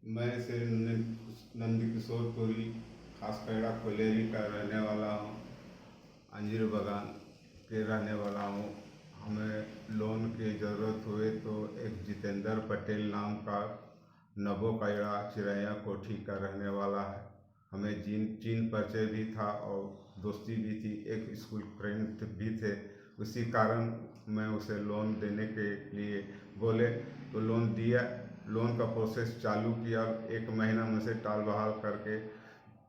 मैं से नंदकिशोर पुरी खासखेड़ा कोलेरी का रहने वाला हूँ। अंजीर बागान के रहने वाला हूँ। हमें लोन की ज़रूरत हुई तो एक जितेंद्र पटेल नाम का नबो कड़ा चिरैया कोठी का रहने वाला है। हमें चीन परिचय भी था और दोस्ती भी थी, एक स्कूल फ्रेंड भी थे। उसी कारण मैं उसे लोन देने के लिए बोले तो लोन दिया। लोन का प्रोसेस चालू किया, एक महीना में से टाल बहाल करके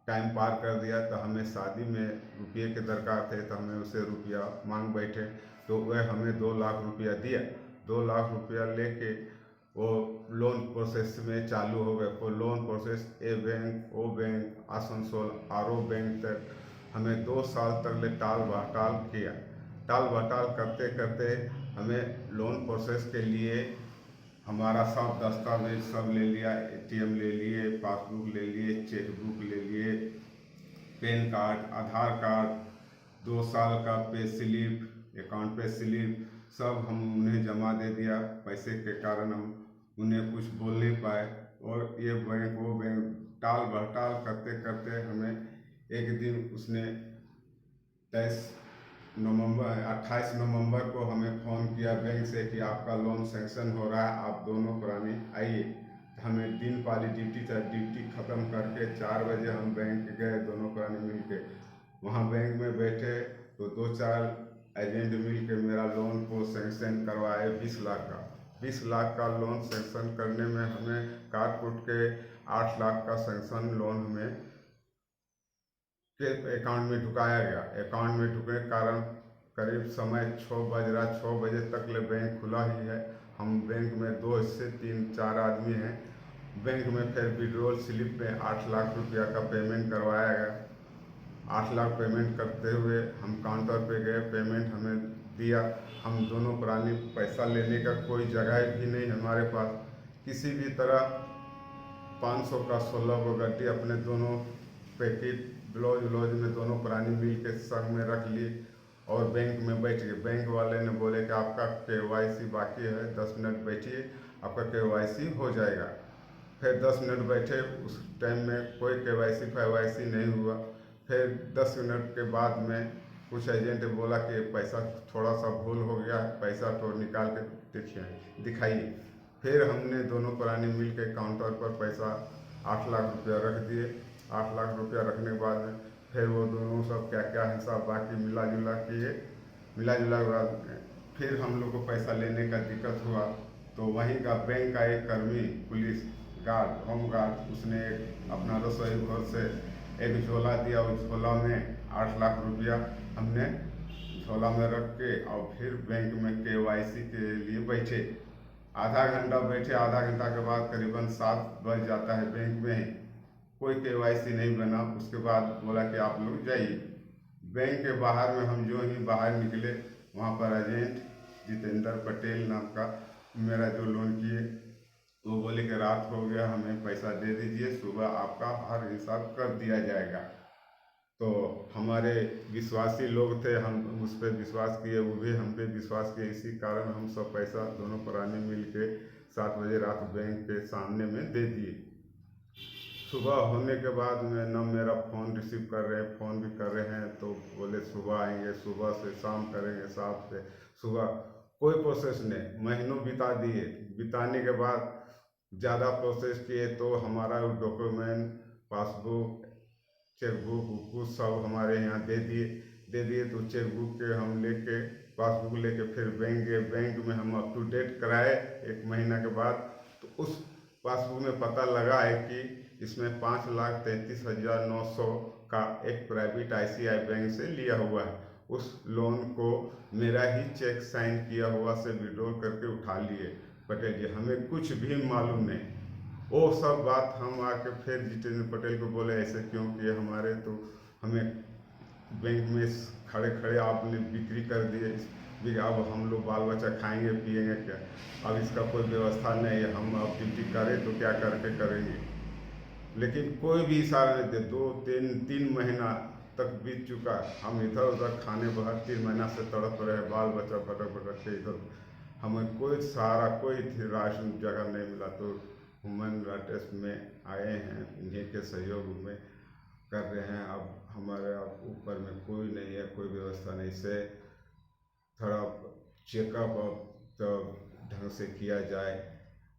टाइम पार कर दिया। तो हमें शादी में रुपये के दरकार थे तो हमें उसे रुपया मांग बैठे, तो वह हमें 2 लाख रुपया दिया। 2 लाख रुपया लेके वो लोन प्रोसेस में चालू हो गए। वो loan process A bank, O bank, Asansol R O bank तक हमें 2 साल तक ले टाल बहटाल किया। टाल बहटाल करते करते हमें लोन प्रोसेस के लिए हमारा सब दस्तावेज सब ले लिया। एटीएम ले लिए, पासबुक ले लिए, चेकबुक ले लिए, पैन कार्ड, आधार कार्ड, 2 साल का pay slip, account pay slip सब हम उन्हें जमा दे दिया। पैसे के कारण हम उन्हें कुछ बोल नहीं पाए और ये बैंक वो बैंक टाल बहटाल करते करते हमें एक दिन उसने 28 नवंबर को हमें फ़ोन किया बैंक से कि आपका लोन सेंक्शन हो रहा है, आप दोनों प्राणी आइए। हमें दिन वाली ड्यूटी था, ड्यूटी ख़त्म करके 4 बजे हम बैंक गए, दोनों प्राणी मिल के। वहाँ बैंक में बैठे तो 2-4 एजेंट मिल के मेरा लोन को सेंक्शन करवाए 20 लाख का। 20 लाख का लोन सेंक्शन करने में हमें काट कूट के 8 लाख का सेंक्शन लोन हमें के अकाउंट में ढुकाया गया। अकाउंट में ढुकने के कारण करीब समय 6 बज रहा, 6 बजे तक ले बैंक खुला ही है। हम बैंक में 2 से 3-4 आदमी हैं। बैंक में फिर विड्रॉल स्लिप में 8 लाख रुपया का पेमेंट करवाया गया। 8 लाख पेमेंट करते हुए हम काउंटर पे गए, पेमेंट हमें दिया। हम दोनों प्राणी पैसा लेने का कोई जगह भी नहीं हमारे पास। किसी भी तरह 500 का 16 को गड्डी अपने दोनों पैकेट ब्लाउज व्लाउज में दोनों प्राणी मिल के संग में रख लिए और बैंक में बैठ गए। बैंक वाले ने बोले कि आपका KYC बाकी है, 10 मिनट बैठिए, आपका KYC हो जाएगा। फिर 10 मिनट बैठे, उस टाइम में कोई KYC नहीं हुआ। फिर 10 मिनट के बाद में कुछ एजेंट बोला कि पैसा थोड़ा सा भूल हो गया है, पैसा तो निकाल के देखिए दिखाइए। फिर हमने दोनों प्राणी मिल के काउंटर पर पैसा 8 लाख रुपया रख दिए। 8 लाख रुपया रखने के बाद में फिर वो दोनों सब क्या क्या हिसाब बाकी मिला जुला किए। मिला जुला के बाद फिर हम लोग को पैसा लेने का दिक्कत हुआ तो वहीं का बैंक का एक कर्मी, पुलिस गार्ड, होम गार्ड, उसने एक अपना रसोई घर से एक झोला दिया। उस झोला में 8 लाख रुपया हमने झोला में रख के और फिर बैंक में KYC के लिए बैठे। आधा घंटा बैठे, आधा घंटा के बाद करीबन 7 बज जाता है। बैंक में ही कोई KYC नहीं बना। उसके बाद बोला कि आप लोग जाइए। बैंक के बाहर में हम जो ही बाहर निकले, वहाँ पर एजेंट जितेंद्र पटेल नाम का मेरा जो लोन किए, वो बोले कि रात हो गया, हमें पैसा दे दीजिए, सुबह आपका हर हिसाब कर दिया जाएगा। तो हमारे विश्वासी लोग थे, हम उस पर विश्वास किए, वो भी हम पे विश्वास किए। इसी कारण हम सब पैसा दोनों प्राणी मिल के 7 बजे रात बैंक के सामने में दे दिए। सुबह होने के बाद में न मेरा फ़ोन रिसीव कर रहे हैं, फ़ोन भी कर रहे हैं तो बोले सुबह आएंगे, सुबह से शाम करेंगे, शाम से सुबह। कोई प्रोसेस नहीं, महीनों बिता दिए। बिताने के बाद ज़्यादा प्रोसेस किए तो हमारा डॉक्यूमेंट, पासबुक, चेकबुक वुकबुक सब हमारे यहाँ दे दिए। तो चेकबुक के हम लेके, पासबुक लेके फिर बैंक गए। बैंक में हम अप टू डेट कराए 1 महीना के बाद। तो उस पासबुक में पता लगा है कि इसमें 5,33,900 का एक प्राइवेट ICI बैंक से लिया हुआ है। उस लोन को मेरा ही चेक साइन किया हुआ से विड्रॉल करके उठा लिए पटेल जी। हमें कुछ भी मालूम नहीं। वो सब बात हम आके फिर जितेंद्र पटेल को बोले ऐसे क्यों किए हमारे, तो हमें बैंक में खड़े खड़े आपने बिक्री कर दिए। अब हम लोग बाल बच्चा खाएंगे पिएंगे क्या? अब इसका कोई व्यवस्था नहीं है, हम अब ड्यूटी करें तो क्या करके करेंगे? लेकिन कोई भी इशारा नहीं दे। 2-3 महीना तक बीत चुका, हम इधर उधर खाने बाहर 3 महीना से तड़प रहे, बाल बच्चा भटक भटक के इधर। हमें कोई सहारा, कोई राशन जगह नहीं मिला। तो ह्यूमन राइट्स में आए हैं, इन्हीं के सहयोग में कर रहे हैं। अब हमारे ऊपर में कोई नहीं है, कोई व्यवस्था नहीं से थोड़ा चेकअप तो ढंग से किया जाए,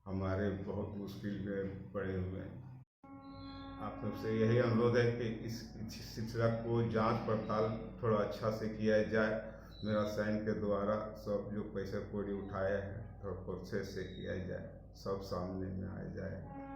हमारे बहुत मुश्किल में पड़े हुए हैं। आप सबसे यही अनुरोध है कि इस सिलसिला को जांच पड़ताल थोड़ा अच्छा से किया जाए। मेरा सैन के द्वारा सब जो पैसे कौड़ी उठाए हैं थोड़ा प्रोसेस से किया जाए, सब सामने में आ जाए।